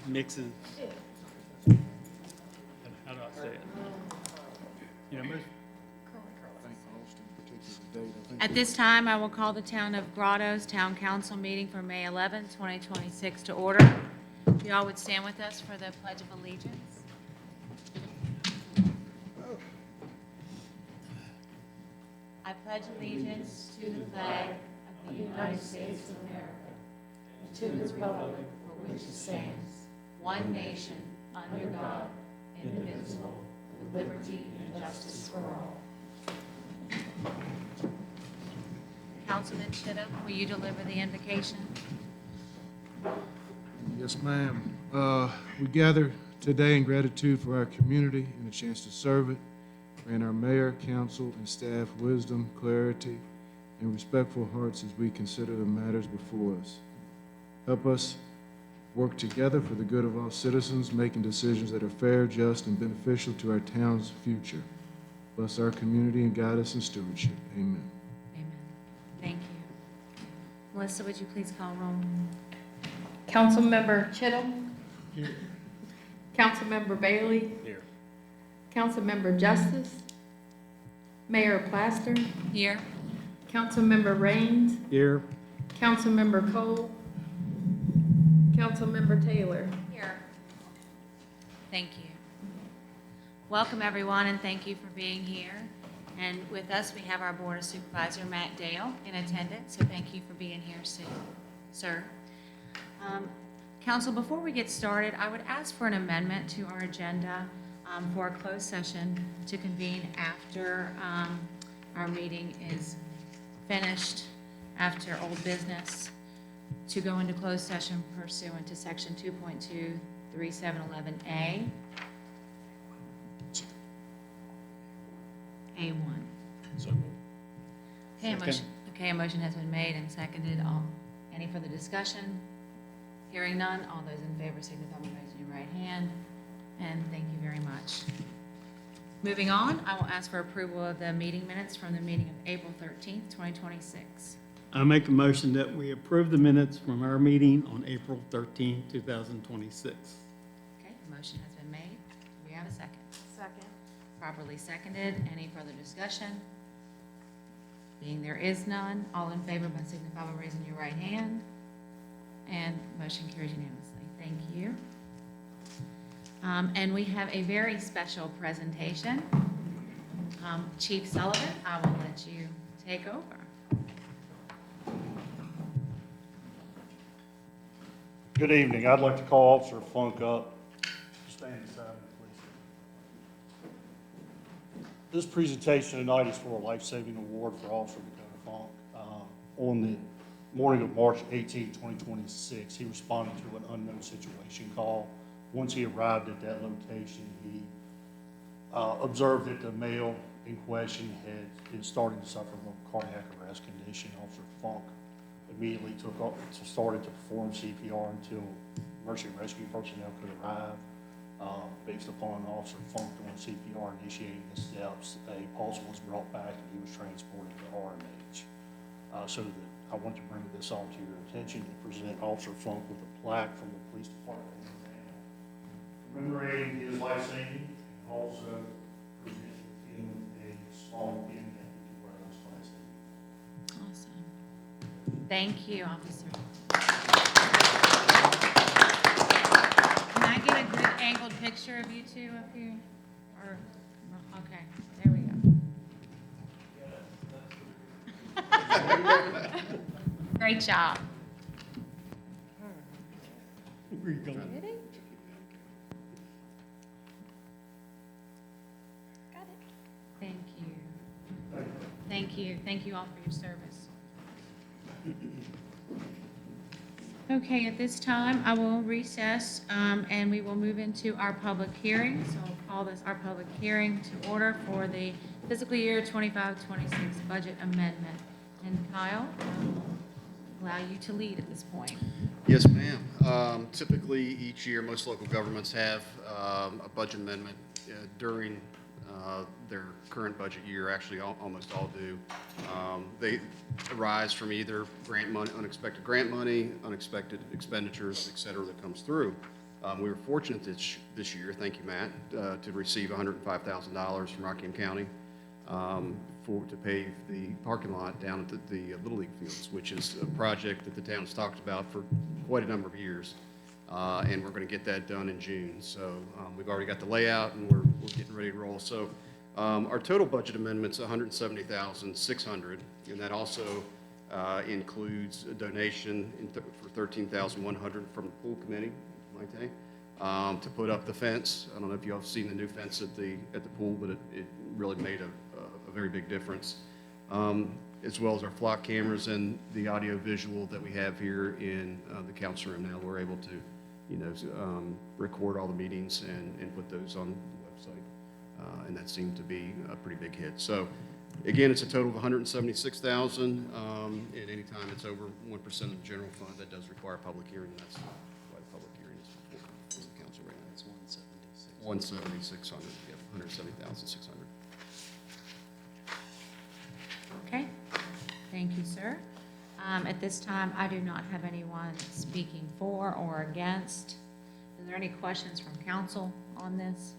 mixes. How do I say it? You know, most At this time, I will call the Town of Grottoes Town Council meeting for May 11, 2026 to order. If y'all would stand with us for the Pledge of Allegiance. I pledge allegiance to the flag of the United States of America and to the republic for which it stands, one nation, under God, indivisible, with liberty and justice for all. Councilman Chittum, will you deliver the invocation? Yes, ma'am. We gather today in gratitude for our community and a chance to serve it. Grant our mayor, council, and staff wisdom, clarity, and respectful hearts as we consider the matters before us. Help us work together for the good of all citizens, making decisions that are fair, just, and beneficial to our town's future. Bless our community and guide us in stewardship. Amen. Amen. Thank you. Melissa, would you please call roll? Councilmember Chittum. Here. Councilmember Bailey. Here. Councilmember Justice. Mayor Plaster. Here. Councilmember Raines. Here. Councilmember Cole. Councilmember Taylor. Here. Thank you. Welcome, everyone, and thank you for being here. And with us, we have our Board of Supervisor, Matt Dale, in attendance, so thank you for being here, sir. Council, before we get started, I would ask for an amendment to our agenda for a closed session to convene after our meeting is finished, after old business, to go into closed session pursuant to Section 2.23711A. A1. Okay, a motion has been made and seconded. Any further discussion? Hearing none, all those in favor signify by raising your right hand. And thank you very much. Moving on, I will ask for approval of the meeting minutes from the meeting of April 13th, 2026. I make a motion that we approve the minutes from our meeting on April 13, 2026. Okay, the motion has been made. Do we have a second? Second. Properly seconded. Any further discussion? Being there is none, all in favor by signify by raising your right hand. And motion carries unanimously. Thank you. And we have a very special presentation. Chief Sullivan, I will let you take over. Good evening. I'd like to call Officer Funk up. Stand beside me, please. This presentation tonight is for a life-saving award for Officer Dakota Funk. On the morning of March 18, 2026, he responded to an unknown situation call. Once he arrived at that location, he observed that the male in question is starting to suffer from a cardiac arrest condition. Officer Funk immediately started to perform CPR until emergency rescue personnel could arrive. Based upon Officer Funk doing CPR, initiating the steps, a pulse was brought back and he was transported to RMH. So that I want to bring this all to your attention and present Officer Funk with a plaque from the police department, commemorating his life-saving, and also present him a small pin that he can wear on his class. Awesome. Thank you, officer. Can I get a good angled picture of you two up here? Or, okay, there we go. Great job. Where you going? Ready? Got it. Thank you. Thank you. Thank you all for your service. Okay, at this time, I will recess, and we will move into our public hearing. So I'll call this our public hearing to order for the fiscal year 25-26 budget amendment. And Kyle, I'll allow you to lead at this point. Yes, ma'am. Typically, each year, most local governments have a budget amendment during their current budget year. Actually, almost all do. They arise from either grant money, unexpected grant money, unexpected expenditures, et cetera, that comes through. We were fortunate this year, thank you, Matt, to receive $105,000 from Rockingham County to pave the parking lot down at the Little League fields, which is a project that the town has talked about for quite a number of years. And we're going to get that done in June. So we've already got the layout, and we're getting ready to roll. So our total budget amendment's $170,600, and that also includes a donation for $13,100 from the pool committee, to put up the fence. I don't know if you all have seen the new fence at the pool, but it really made a very big difference. As well as our flock cameras and the audio visual that we have here in the council room now. We're able to, record all the meetings and put those on the website. And that seemed to be a pretty big hit. So again, it's a total of $176,000. And anytime it's over 1% of the general fund, that does require a public hearing. And that's why the public hearing is before the council right now. It's 176,600. Yep, 170,600. Okay, thank you, sir. At this time, I do not have anyone speaking for or against. Are there any questions from council on this?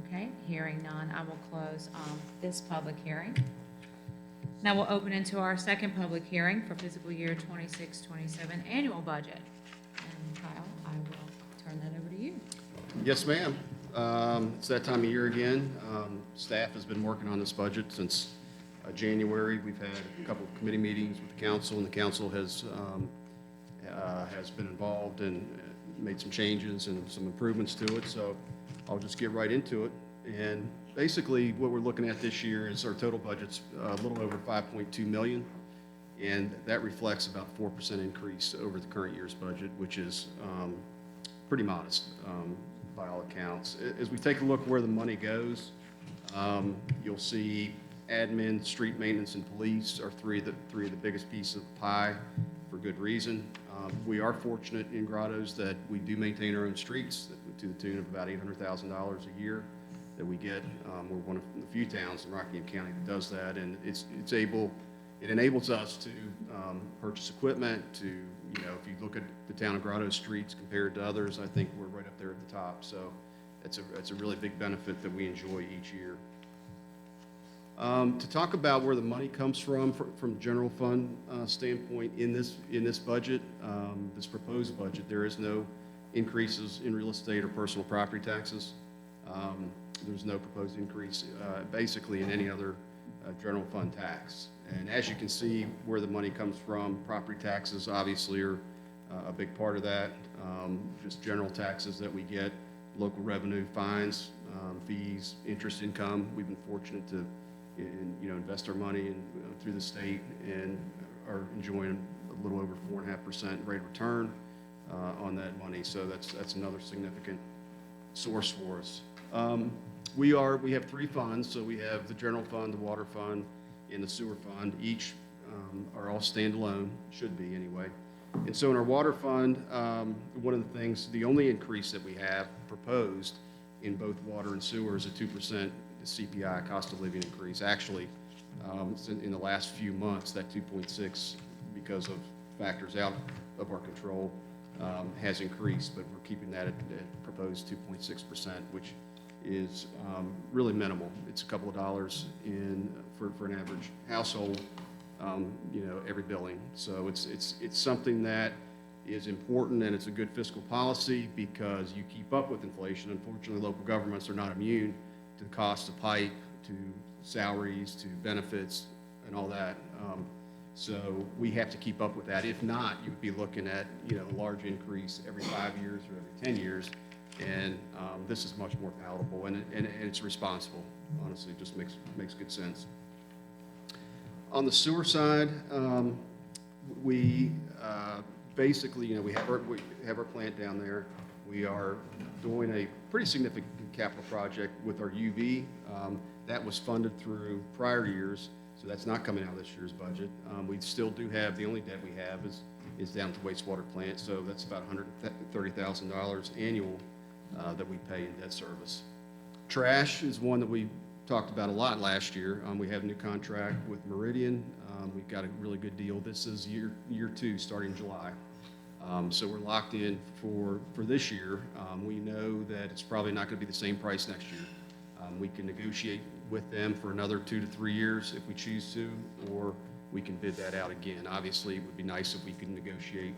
Okay, hearing none, I will close this public hearing. Now we'll open into our second public hearing for fiscal year 26-27 annual budget. And Kyle, I will turn that over to you. Yes, ma'am. It's that time of year again. Staff has been working on this budget since January. We've had a couple of committee meetings with the council, and the council has been involved and made some changes and some improvements to it. So I'll just get right into it. And basically, what we're looking at this year is our total budget's a little over $5.2 million, and that reflects about 4% increase over the current year's budget, which is pretty modest by all accounts. As we take a look where the money goes, you'll see admin, street maintenance, and police are three of the biggest pieces of the pie for good reason. We are fortunate in Grottoes that we do maintain our own streets to the tune of about $800,000 a year that we get. We're one of the few towns in Rockingham County that does that, and it enables us to purchase equipment. To if you look at the Town of Grottoes streets compared to others, I think we're right up there at the top. So it's a really big benefit that we enjoy each year. To talk about where the money comes from general fund standpoint in this budget, this proposed budget, there is no increases in real estate or personal property taxes. There's no proposed increase basically in any other general fund tax. And as you can see, where the money comes from, property taxes obviously are a big part of that. Just general taxes that we get, local revenue, fines, fees, interest income. We've been fortunate to invest our money through the state and are enjoying a little over 4.5% rate of return on that money. So that's another significant source for us. We have three funds. So we have the general fund, the water fund, and the sewer fund. Each are all standalone, should be anyway. And so in our water fund, one of the things, the only increase that we have proposed in both water and sewer is a 2% CPI, cost of living increase. Actually, in the last few months, that 2.6, because of factors out of our control, has increased, but we're keeping that at proposed 2.6%, which is really minimal. It's a couple of dollars for an average household, every billing. So it's something that is important, and it's a good fiscal policy because you keep up with inflation. Unfortunately, local governments are not immune to the cost of pipe, to salaries, to benefits, and all that. So we have to keep up with that. If not, you would be looking at a large increase every 5 years or every 10 years. And this is much more palatable, and it's responsible. Honestly, it just makes good sense. On the sewer side, we basically, we have our plant down there. We are doing a pretty significant capital project with our UV. That was funded through prior years, so that's not coming out of this year's budget. We still do have, the only debt we have is down to wastewater plant, so that's about $130,000 annual that we pay in debt service. Trash is one that we talked about a lot last year. We have a new contract with Meridian. We've got a really good deal. This is year 2 starting July. So we're locked in for this year. We know that it's probably not going to be the same price next year. We can negotiate with them for another 2 to 3 years if we choose to, or we can bid that out again. Obviously, it would be nice if we could negotiate,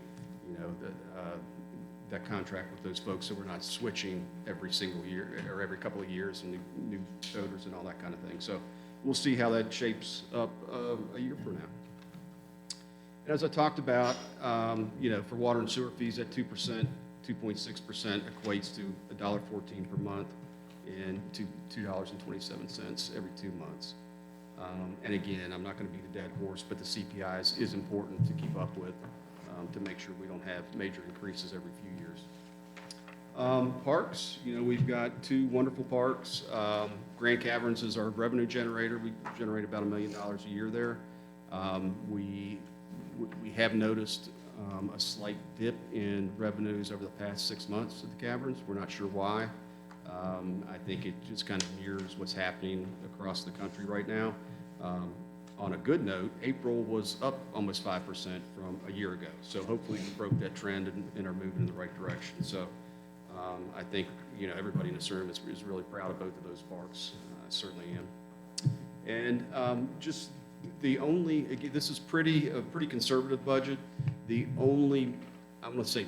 that contract with those folks, so we're not switching every single year or every couple of years and new voters and all that kind of thing. So we'll see how that shapes up a year from now. And as I talked about, for water and sewer fees at 2%, 2.6% equates to $1.14 per month and $2.27 every 2 months. And again, I'm not going to beat a dead horse, but the CPI is important to keep up with to make sure we don't have major increases every few years. Parks, we've got 2 wonderful parks. Grand Caverns is our revenue generator. We generate about $1 million a year there. We have noticed a slight dip in revenues over the past 6 months at the caverns. We're not sure why. I think it just kind of mirrors what's happening across the country right now. On a good note, April was up almost 5% from a year ago. So hopefully we broke that trend and are moving in the right direction. So I think, everybody in this room is really proud of both of those parks. I certainly am. And just the only, again, this is a pretty conservative budget. The only, I'm going to say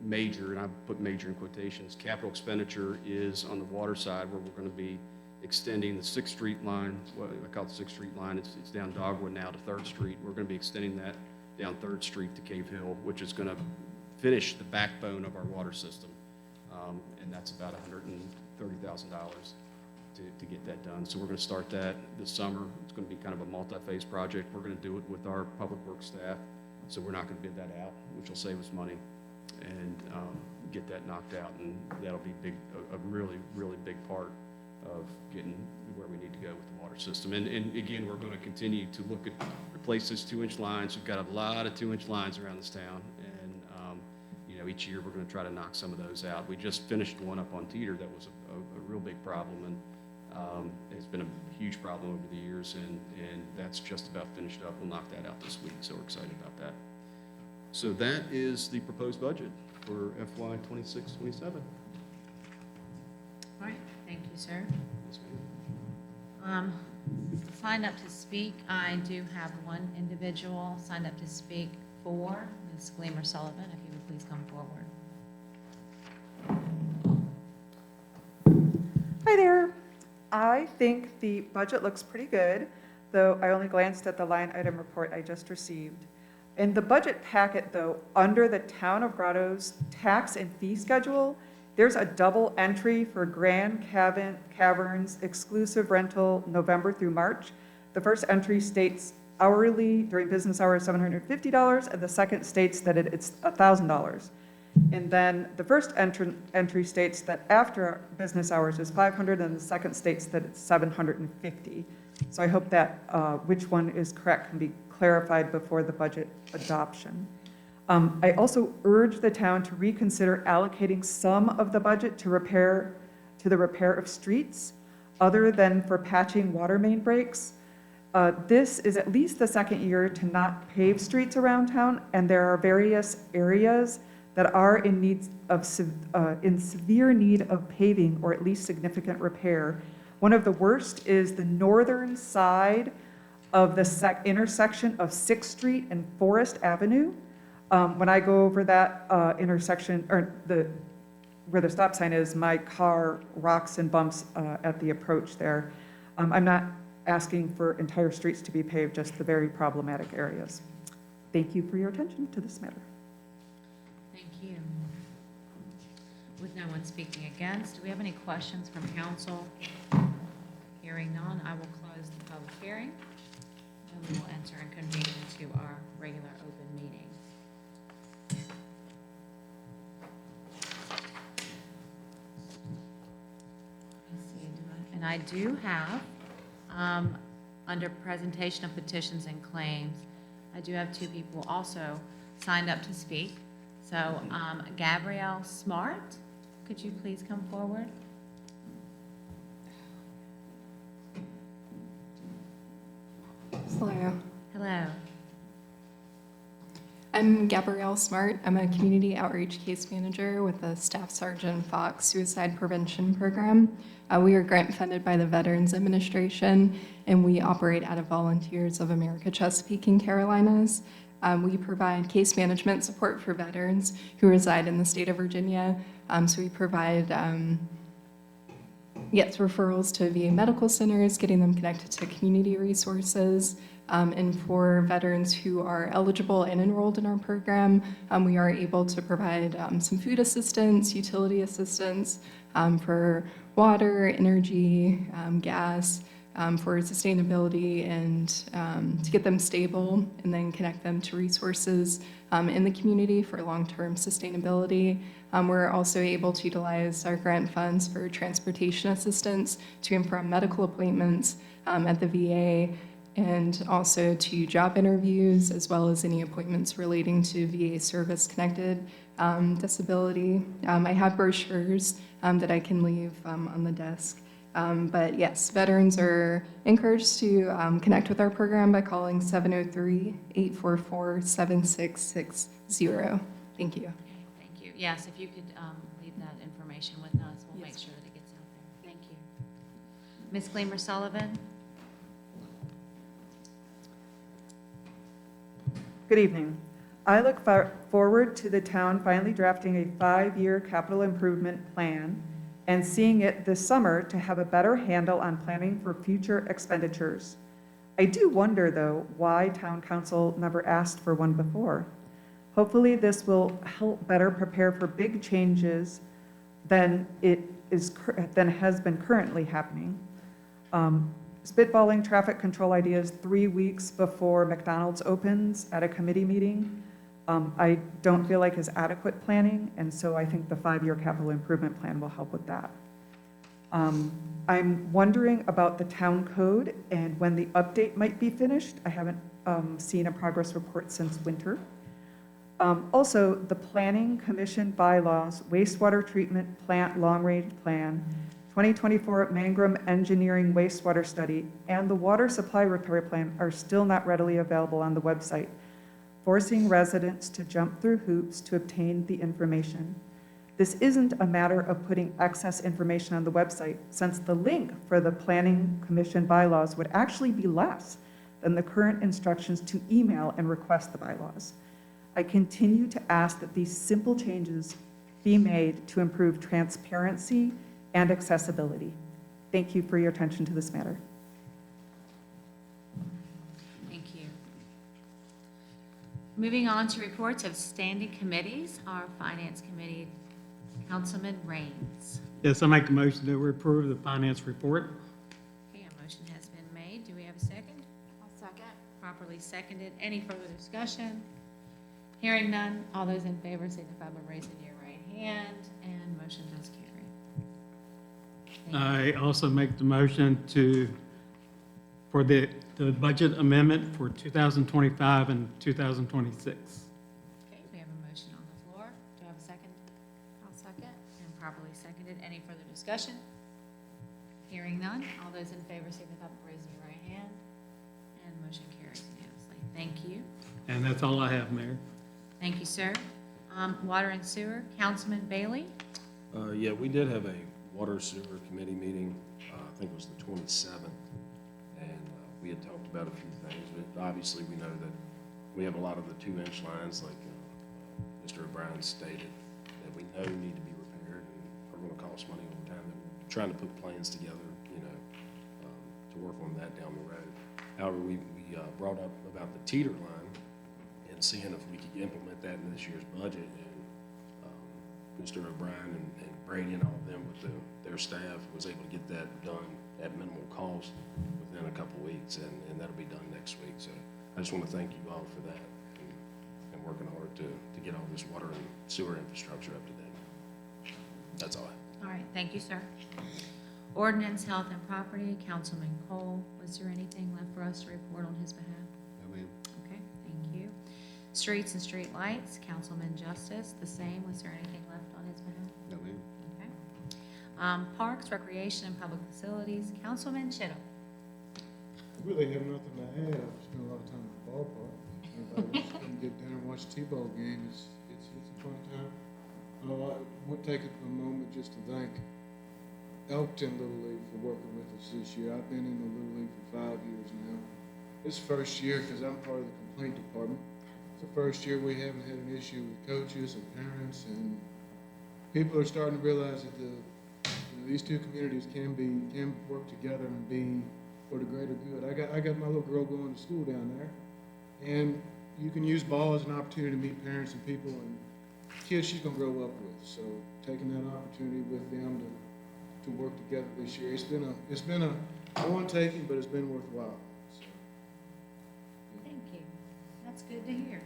major, and I put major in quotations, capital expenditure is on the water side, where we're going to be extending the 6th Street line. What I call the 6th Street line, it's down Dogwood now to 3rd Street. We're going to be extending that down 3rd Street to Cave Hill, which is going to finish the backbone of our water system. And that's about $130,000 to get that done. So we're going to start that this summer. It's going to be kind of a multi-phase project. We're going to do it with our public works staff. So we're not going to bid that out, which will save us money and get that knocked out. And that'll be a really, really big part of getting where we need to go with the water system. And again, we're going to continue to look at replace those 2-inch lines. We've got a lot of 2-inch lines around this town, and each year we're going to try to knock some of those out. We just finished one up on Teeter that was a real big problem, and it's been a huge problem over the years, and that's just about finished up. We'll knock that out this week, so we're excited about that. So that is the proposed budget for FY 26-27. All right, thank you, sir. Yes, ma'am. Signed up to speak, I do have one individual signed up to speak for Ms. Gleamer Sullivan, if you would please come forward. Hi there. I think the budget looks pretty good, though I only glanced at the line item report I just received. In the budget packet, though, under the Town of Grottoes tax and fee schedule, there's a double entry for Grand Caverns exclusive rental November through March. The first entry states hourly during business hours $750, and the second states that it's $1,000. And then the first entry states that after business hours is $500, and the second states that it's $750. So I hope that which one is correct can be clarified before the budget adoption. I also urge the town to reconsider allocating some of the budget to the repair of streets other than for patching water main breaks. This is at least the second year to not pave streets around town, and there are various areas that are in severe need of paving or at least significant repair. One of the worst is the northern side of the intersection of 6th Street and Forest Avenue. When I go over that intersection, or where the stop sign is, my car rocks and bumps at the approach there. I'm not asking for entire streets to be paved, just the very problematic areas. Thank you for your attention to this matter. Thank you. With no one speaking against, do we have any questions from council? Hearing none, I will close the public hearing, and we will enter and convene into our regular open meeting. And I do have, under presentation of petitions and claims, I do have 2 people also signed up to speak. So Gabrielle Smart, could you please come forward? Hello. Hello. I'm Gabrielle Smart. I'm a community outreach case manager with the Staff Sergeant Fox Suicide Prevention Program. We are grant funded by the Veterans Administration, and we operate out of Volunteers of America Chesapeake and Carolinas. We provide case management support for veterans who reside in the state of Virginia. So we provide referrals to VA medical centers, getting them connected to community resources. And for veterans who are eligible and enrolled in our program, we are able to provide some food assistance, utility assistance for water, energy, gas, for sustainability, and to get them stable, and then connect them to resources in the community for long-term sustainability. We're also able to utilize our grant funds for transportation assistance to and from medical appointments at the VA, and also to job interviews, as well as any appointments relating to VA service-connected disability. I have brochures that I can leave on the desk. But yes, veterans are encouraged to connect with our program by calling 703-844-7660. Thank you. Okay, thank you. Yes, if you could leave that information with us, we'll make Yes. sure that it gets out there. Thank you. Ms. Gleamer Sullivan? Good evening. I look forward to the town finally drafting a 5-year capital improvement plan and seeing it this summer to have a better handle on planning for future expenditures. I do wonder, though, why town council never asked for one before. Hopefully, this will help better prepare for big changes than has been currently happening. Spitballing traffic control ideas 3 weeks before McDonald's opens at a committee meeting, I don't feel like is adequate planning, and so I think the 5-year capital improvement plan will help with that. I'm wondering about the town code and when the update might be finished. I haven't seen a progress report since winter. Also, the Planning Commission bylaws, wastewater treatment plant long-range plan, 2024 Mangrum Engineering wastewater study, and the water supply repair plan are still not readily available on the website, forcing residents to jump through hoops to obtain the information. This isn't a matter of putting excess information on the website, since the link for the Planning Commission bylaws would actually be less than the current instructions to email and request the bylaws. I continue to ask that these simple changes be made to improve transparency and accessibility. Thank you for your attention to this matter. Thank you. Moving on to reports of standing committees, our Finance Committee, Councilman Raines. Yes, I make a motion that we approve the finance report. Okay, a motion has been made. Do we have a second? I'll second. Properly seconded. Any further discussion? Hearing none, all those in favor signify by raising your right hand, and motion does carry. Thank you. I also make the motion for the budget amendment for 2025 and 2026. Okay, we have a motion on the floor. Do I have a second? I'll second. And properly seconded. Any further discussion? Hearing none, all those in favor signify by raising your right hand, and motion carries unanimously. Thank you. And that's all I have, Mayor. Thank you, sir. Water and Sewer, Councilman Bailey. Yeah, we did have a water sewer committee meeting, I think it was the 27th, and we had talked about a few things, but obviously we know that we have a lot of the 2-inch lines, like Mr. O'Brien stated, that we know need to be repaired and are going to cost money over time. And we're trying to put plans together, to work on that down the road. However, we brought up about the teeter line and seeing if we could implement that in this year's budget. And Mr. O'Brien and Brady and all of them with their staff was able to get that done at minimal cost within a couple weeks, and that'll be done next week. So I just want to thank you all for that and working hard to get all this water and sewer infrastructure up to date. That's all I have. All right, thank you, sir. Ordinance, Health and Property, Councilman Cole. Was there anything left for us to report on his behalf? No, ma'am. Okay, thank you. Streets and Street Lights, Councilman Justice, the same. Was there anything left on his behalf? No, ma'am. Okay. Parks, Recreation, and Public Facilities, Councilman Chittum. Really have nothing to add. I've spent a lot of time at the ballpark. Anybody else can get down and watch a T-ball game. It's a fun time. I want to take a moment just to thank Elkton Little League for working with us this year. I've been in the Little League for 5 years now. This first year, because I'm part of the complaint department, it's the first year we haven't had an issue with coaches and parents, and people are starting to realize that these two communities can work together and be for the greater good. I got my little girl going to school down there, and you can use ball as an opportunity to meet parents and people and kids she's gonna grow up with. So taking that opportunity with them to work together this year, it's been a one taking, but it's been worthwhile. So, Thank you. That's good to hear.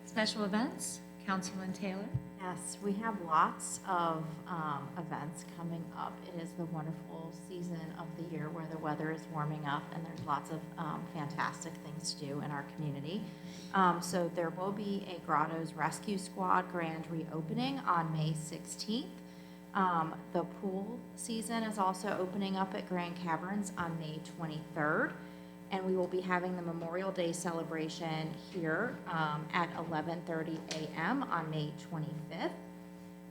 Special events, Councilman Taylor. Yes, we have lots of events coming up. It is the wonderful season of the year where the weather is warming up and there's lots of fantastic things to do in our community. So there will be a Grottoes Rescue Squad grand reopening on May 16th. The pool season is also opening up at Grand Caverns on May 23rd. And we will be having the Memorial Day celebration here at 11:30 a.m. on May 25th.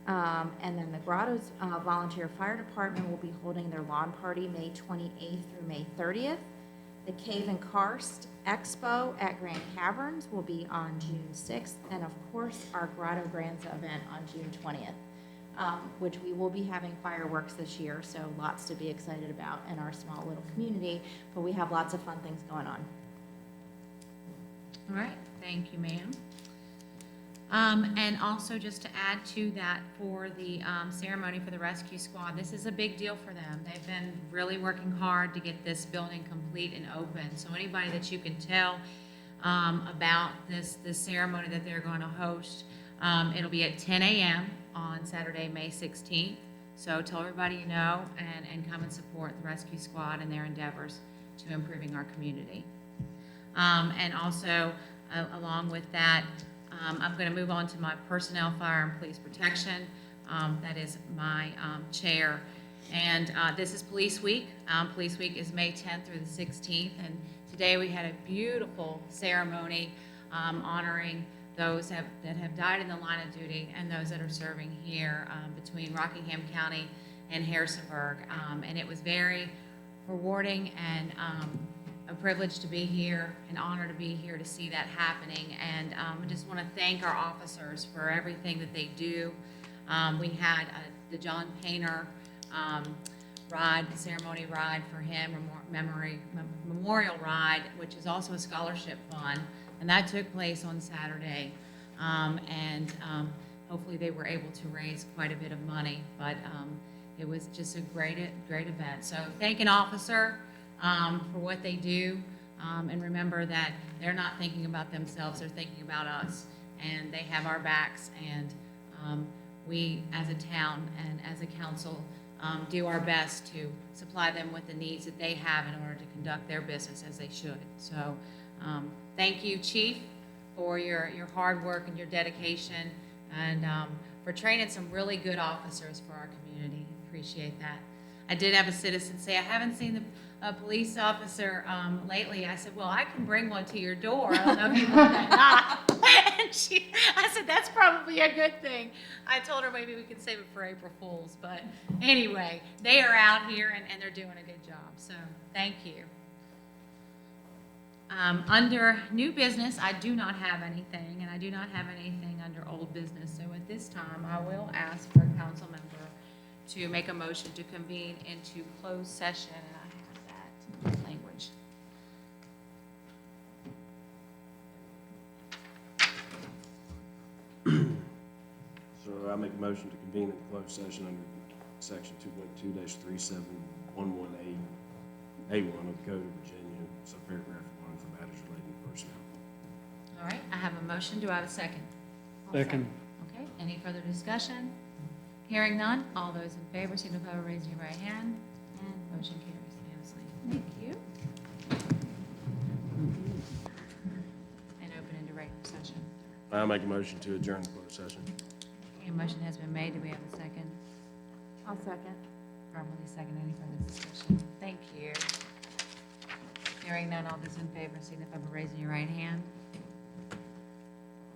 And then the Grottoes Volunteer Fire Department will be holding their lawn party May 28th through May 30th. The Cave and Karst Expo at Grand Caverns will be on June 6th. And of course, our Grotto Granza event on June 20th. Which we will be having fireworks this year, so lots to be excited about in our small little community, but we have lots of fun things going on. All right, thank you, ma'am. And also just to add to that, for the ceremony for the rescue squad, this is a big deal for them. They've been really working hard to get this building complete and open. So anybody that you can tell about this ceremony that they're going to host, it'll be at 10 a.m. on Saturday, May 16th. So tell everybody you know and come and support the rescue squad and their endeavors to improving our community. And also, along with that, I'm going to move on to my personnel, fire, and police protection. That is my chair. And this is Police Week. Police Week is May 10th through the 16th. And today we had a beautiful ceremony honoring those that have died in the line of duty and those that are serving here between Rockingham County and Harrisonburg. And it was very rewarding and a privilege to be here, an honor to be here to see that happening. And I just want to thank our officers for everything that they do. We had the John Painter ride, the ceremony ride for him, memorial ride, which is also a scholarship fund. And that took place on Saturday, and hopefully they were able to raise quite a bit of money, but it was just a great event. So thank an officer for what they do, and remember that they're not thinking about themselves, they're thinking about us, and they have our backs, and we as a town and as a council do our best to supply them with the needs that they have in order to conduct their business as they should. So thank you, Chief, for your hard work and your dedication, and for training some really good officers for our community. Appreciate that. I did have a citizen say, I haven't seen a police officer lately. I said, well, I can bring one to your door. I don't know if you want that or not. And I said, that's probably a good thing. I told her maybe we could save it for April Fools. But anyway, they are out here and they're doing a good job. So thank you. Under new business, I do not have anything, and I do not have anything under old business. So at this time, I will ask for a council member to make a motion to convene into closed session, and I have that language. So I make a motion to convene in closed session under section 2.2-3711A, A1 of the Code of Virginia, subparagraph 1 for matters relating to personnel. All right, I have a motion. Do I have a second? Second. Okay, any further discussion? Hearing none, all those in favor signify by raising your right hand, and motion carries unanimously. Thank you. And open into regular session. I make a motion to adjourn the closed session. A motion has been made. Do we have a second? I'll second. Properly second. Any further discussion? Thank you. Hearing none, all those in favor signify by raising your right hand.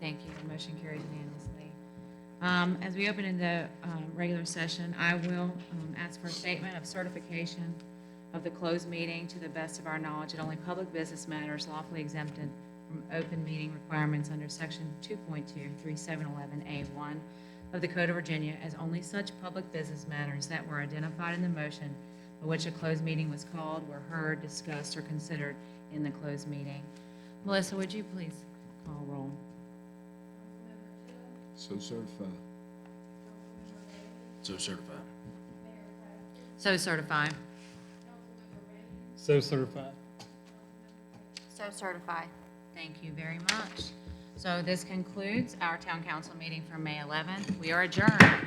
Thank you. The motion carries unanimously. As we open into regular session, I will ask for a statement of certification of the closed meeting to the best of our knowledge that only public business matters lawfully exempted from open meeting requirements under Section 2.23711A1 of the Code of Virginia, as only such public business matters that were identified in the motion by which a closed meeting was called were heard, discussed, or considered in the closed meeting. Melissa, would you please call roll? So certified. So certified. So certified. So certified. So certified. Thank you very much. So this concludes our town council meeting for May 11th. We are adjourned.